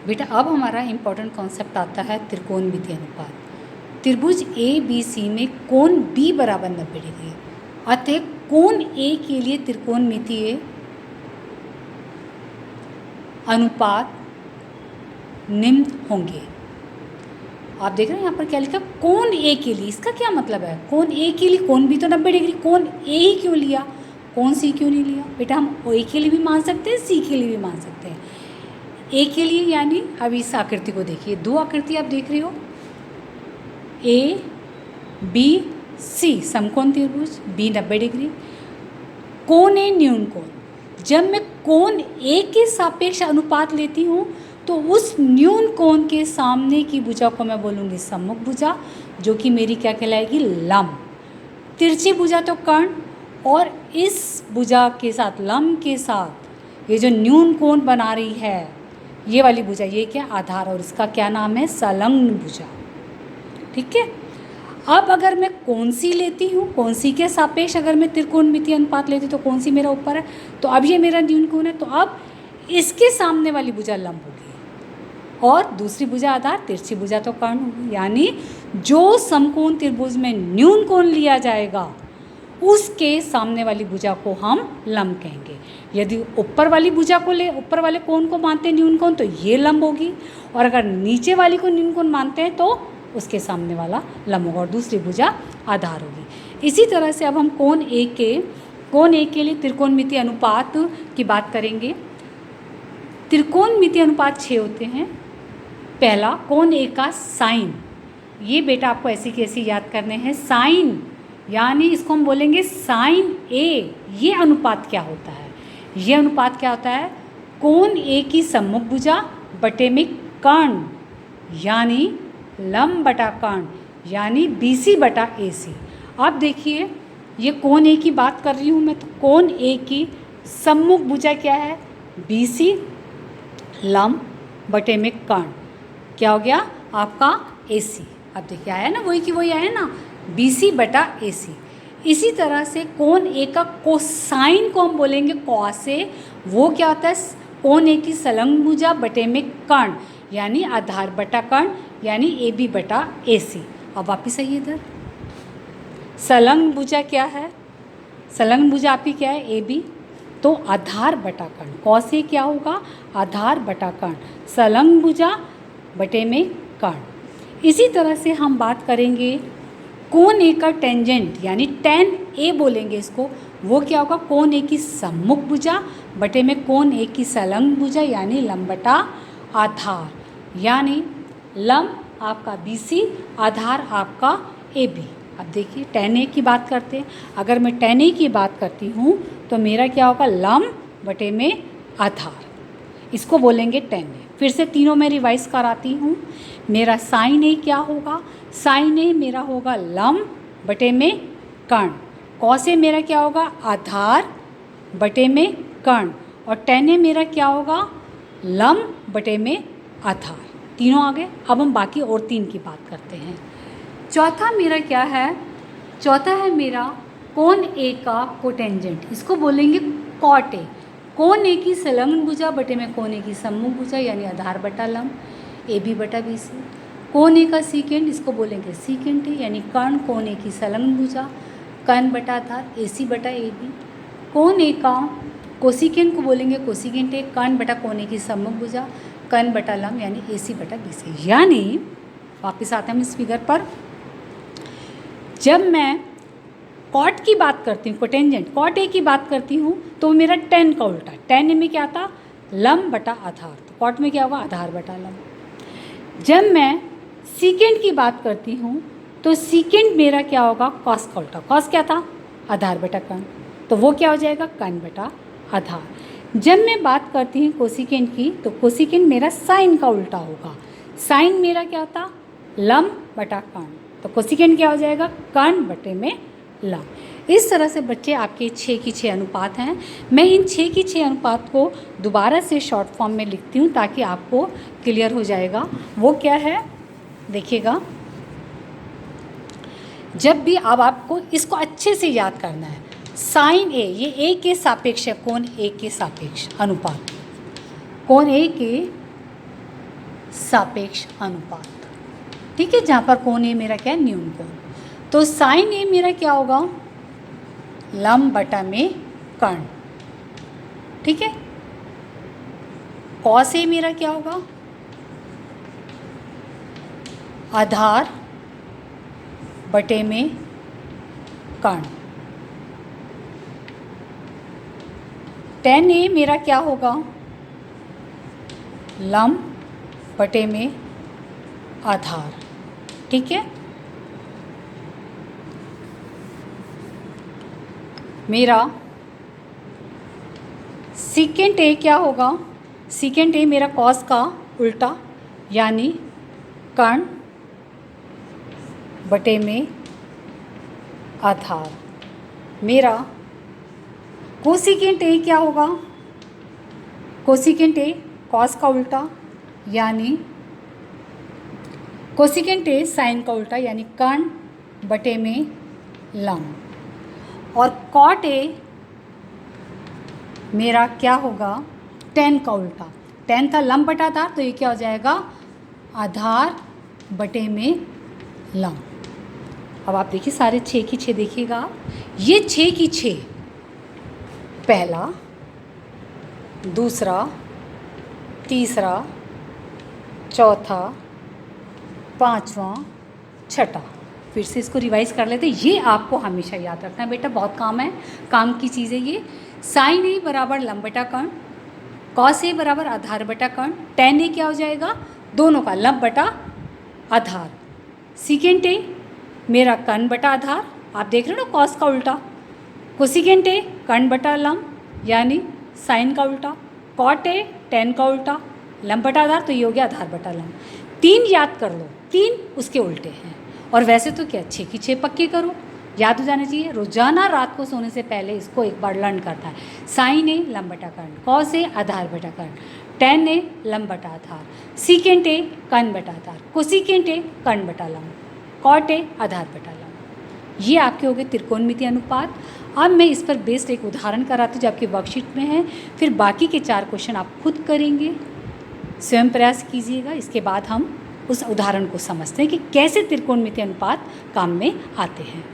बेटा अब हमारा इम्पॉर्टेंट कॉन्सेप्ट आता है त्रिकोणमितीय अनुपात। त्रिभुज ए बी सी में कोण बी बराबर 90 डिग्री, अतः कोण ए के लिए त्रिकोणमितीय अनुपात निम्न होंगे। आप देख रहे हैं यहाँ पर क्या लिखा, कोण ए के लिए। इसका क्या मतलब है, कोण ए के लिए कोण बी तो 90 डिग्री, कोण ए ही क्यों लिया, कोण सी क्यों नहीं लिया? बेटा हम ए के लिए भी मान सकते हैं, सी के लिए भी मान सकते हैं। ए के लिए यानी अब इस आकृति को देखिए, दो आकृति आप देख रहे हो, ए बी सी समकोण त्रिभुज, बी 90 डिग्री, कोण ए न्यून कोण। जब मैं कोण ए के सापेक्ष अनुपात लेती हूँ तो उस न्यून कोण के सामने की भुजा को मैं बोलूँगी सम्मुख भुजा, जो कि मेरी क्या कहलाएगी, लंब। तिरछी भुजा तो कर्ण, और इस भुजा के साथ लंब के साथ ये जो न्यून कोण बना रही है ये वाली भुजा, ये क्या आधार, और इसका क्या नाम है, संलग्न भुजा। ठीक है। अब अगर मैं कौन सी लेती हूँ, कौन सी के सापेक्ष अगर मैं त्रिकोणमितीय अनुपात लेती हूँ तो कौन सी मेरा ऊपर है, तो अब ये मेरा न्यून कोण है, तो अब इसके सामने वाली भुजा लंब होगी और दूसरी भुजा आधार, तिरछी भुजा तो कर्ण होगी। यानी जो समकोण त्रिभुज में न्यून कोण लिया जाएगा उसके सामने वाली भुजा को हम लंब कहेंगे। यदि ऊपर वाली भुजा को ले, ऊपर वाले कोण को मानते हैं न्यून कोण, तो ये लंब होगी, और अगर नीचे वाली को न्यून कोण मानते हैं तो उसके सामने वाला लंब होगा और दूसरी भुजा आधार होगी। इसी तरह से अब हम कोण ए के लिए त्रिकोणमितीय अनुपात की बात करेंगे। त्रिकोणमितीय अनुपात 6 होते हैं। पहला, कोण ए का साइन, ये बेटा आपको ऐसी कैसी याद करने हैं, साइन यानी इसको हम बोलेंगे साइन ए। ये अनुपात क्या होता है, ये अनुपात क्या होता है, कोण ए की सम्मुख भुजा बटे में कर्ण, यानी लंब बटा कर्ण, यानी BC बटा AC। अब देखिए ये कोण ए की बात कर रही हूँ मैं, तो कोण ए की सम्मुख भुजा क्या है, BC लंब बटे में कर्ण, क्या हो गया आपका AC। अब देखिए आया ना, वही की वही आया ना, BC बटा AC। इसी तरह से कोण ए का कोसाइन को हम बोलेंगे कॉस ए, वो क्या होता है, कोण ए की संलग्न भुजा बटे में कर्ण, यानी आधार बटा कर्ण, यानी AB बटा AC। अब वापिस आइए इधर, संलग्न भुजा क्या है, संलग्न भुजा आपकी क्या है, AB, तो आधार बटा कर्ण, कॉस ए क्या होगा, आधार बटा कर्ण, संलग्न भुजा बटे में कर्ण। इसी तरह से हम बात करेंगे कोण ए का टेंजेंट, यानी tan A बोलेंगे इसको, वो क्या होगा, कोण ए की सम्मुख भुजा बटे में कोण ए की संलग्न भुजा, यानी लंब बटा आधार, यानी लंब आपका BC, आधार आपका AB। अब देखिए tan A की बात करते हैं, अगर मैं tan A की बात करती हूँ तो मेरा क्या होगा, लंब बटे में आधार, इसको बोलेंगे tan A। फिर से तीनों में रिवाइज कराती हूँ, मेरा साइन ए क्या होगा, साइन ए मेरा होगा लंब बटे में कर्ण, कॉस ए मेरा क्या होगा, आधार बटे में कर्ण, और tan ए मेरा क्या होगा, लंब बटे में आधार। तीनों आ गए। अब हम बाकी और 3 की बात करते हैं। चौथा मेरा क्या है, चौथा है मेरा कोण ए का कोटेंजेंट, इसको बोलेंगे कॉट ए। कोण ए की संलग्न भुजा बटे में कोण ए की सम्मुख भुजा, यानी आधार बटा लंब, AB बटा BC। कोण ए का सीकेंट, इसको बोलेंगे सीकेंट ए, यानी कर्ण कोण ए की संलग्न भुजा, कर्ण बटा आधार, AC बटा AB। कोण ए का कोसिकेंट को बोलेंगे कोसिकेंट ए, कर्ण बटा कोण ए की सम्मुख भुजा, कर्ण बटा लंब, यानी AC बटा BC। यानी वापस आते हैं हम इस फिगर पर, जब मैं कॉट की बात करती हूँ, कोटेंजेंट कॉट ए की बात करती हूँ, तो मेरा tan का उल्टा, tan ए में क्या था, लंब बटा आधार, तो कॉट में क्या होगा, आधार बटा लंब। जब मैं सीकेंट की बात करती हूँ तो सीकेंट मेरा क्या होगा, कॉस का उल्टा, कॉस क्या था, आधार बटा कर्ण, तो वो क्या हो जाएगा, कर्ण बटा आधार। जब मैं बात करती हूँ कोसिकेंट की, तो कोसिकेंट मेरा साइन का उल्टा होगा, साइन मेरा क्या था, लंब बटा कर्ण, तो कोसिकेंट क्या हो जाएगा, कर्ण बटे में लंब। इस तरह से बच्चे आपके 6 की 6 अनुपात हैं। मैं इन 6 की 6 अनुपात को दोबारा से शॉर्ट फॉर्म में लिखती हूँ ताकि आपको क्लियर हो जाएगा। वो क्या है देखिएगा, जब भी अब आपको इसको अच्छे से याद करना है, साइन ए, ये ए के सापेक्ष है, कोण ए के सापेक्ष अनुपात, कोण ए के सापेक्ष अनुपात। ठीक है, जहाँ पर कोण ए मेरा क्या है, न्यून कोण। तो साइन ए मेरा क्या होगा, लंब बटा में कर्ण। ठीक है, कॉस ए मेरा क्या होगा, आधार बटे में कर्ण। टेन ए मेरा क्या होगा, लंब बटे में आधार। ठीक है, मेरा सीकेंट ए क्या होगा, सीकेंट ए मेरा कॉस का उल्टा यानी कर्ण बटे में आधार। मेरा कोसिकेंट ए क्या होगा, कोसिकेंट ए कॉस का उल्टा यानी कोसिकेंट ए साइन का उल्टा यानी कर्ण बटे में लंब। और कॉट ए मेरा क्या होगा, टेन का उल्टा। टेन था लंब बटा आधार, तो ये क्या हो जाएगा, आधार बटे में लंब। अब आप देखिए सारे 6 की 6 देखिएगा आप, ये 6 की 6, पहला, दूसरा, तीसरा, चौथा, पांचवा, छठा। फिर से इसको रिवाइज कर लेते हैं। ये आपको हमेशा याद रखना है बेटा, बहुत काम की चीज़ है ये। साइन ए बराबर लंब बटा कर्ण, कॉस ए बराबर आधार बटा कर्ण, टेन ए क्या हो जाएगा, दोनों का लंब बटा आधार। सीकेंट ए मेरा कर्ण बटा आधार, आप देख रहे हो ना कॉस का उल्टा। कोसिकेंट ए कर्ण बटा लंब यानी साइन का उल्टा। कॉट ए टेन का उल्टा, लंब बटा आधार, तो ये हो गया आधार बटा लंब। 3 याद कर लो, 3 उसके उल्टे हैं। और वैसे तो क्या 6 की 6 पक्के करो, याद हो जाना चाहिए। रोजाना रात को सोने से पहले इसको एक बार लर्न करना है। साइन ए लंब बटा कर्ण, कॉस ए आधार बटा कर्ण, टेन ए लंब बटा आधार, सीकेंट ए कर्ण बटा आधार, कोसिकेंट ए कर्ण बटा लंब, कॉट ए आधार बटा लंब। ये आपके हो गए त्रिकोणमितीय अनुपात। अब मैं इस पर बेस्ड एक उदाहरण कराती हूँ जो आपकी वर्कशीट में है। फिर बाकी के 4 क्वेश्चन आप खुद करेंगे, स्वयं प्रयास कीजिएगा। इसके बाद हम उस उदाहरण को समझते हैं कि कैसे त्रिकोणमितीय अनुपात काम में आते हैं।